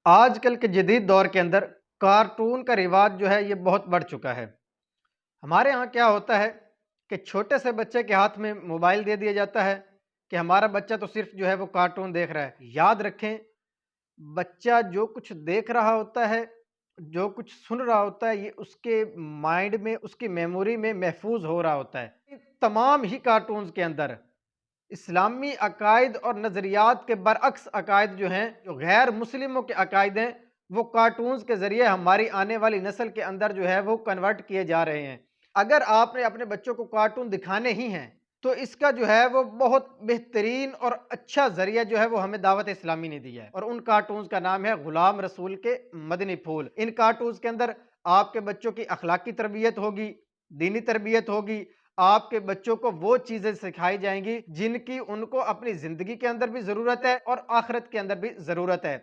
आजकल के जदीद दौर के अंदर कार्टून का रिवाज जो है ये बहुत बढ़ चुका है। हमारे यहाँ क्या होता है कि छोटे से बच्चे के हाथ में मोबाइल दे दिया जाता है कि हमारा बच्चा तो सिर्फ जो है वो कार्टून देख रहा है। याद रखें, बच्चा जो कुछ देख रहा होता है, जो कुछ सुन रहा होता है, ये उसके माइंड में, उसकी मेमोरी में महफूज हो रहा होता है। इन तमाम ही कार्टून्स के अंदर इस्लामी अकायद और नज़रियात के बरअक्स अकायद जो हैं, जो गैर मुस्लिमों के अकायद हैं, वो कार्टून्स के ज़रिए हमारी आने वाली नस्ल के अंदर जो है वो कन्वर्ट किए जा रहे हैं। अगर आपने अपने बच्चों को कार्टून दिखाने ही हैं, तो इसका जो है वो बहुत बेहतरीन और अच्छा ज़रिया जो है वो हमें दावत इस्लामी ने दिया है, और उन कार्टून्स का नाम है गुलाम रसूल के मदनी फूल। इन कार्टून्स के अंदर आपके बच्चों की अखलाकी तरबियत होगी, दीनी तरबियत होगी, आपके बच्चों को वो चीज़ें सिखाई जाएँगी जिनकी उनको अपनी ज़िंदगी के अंदर भी ज़रूरत है और आखिरत के अंदर भी ज़रूरत है।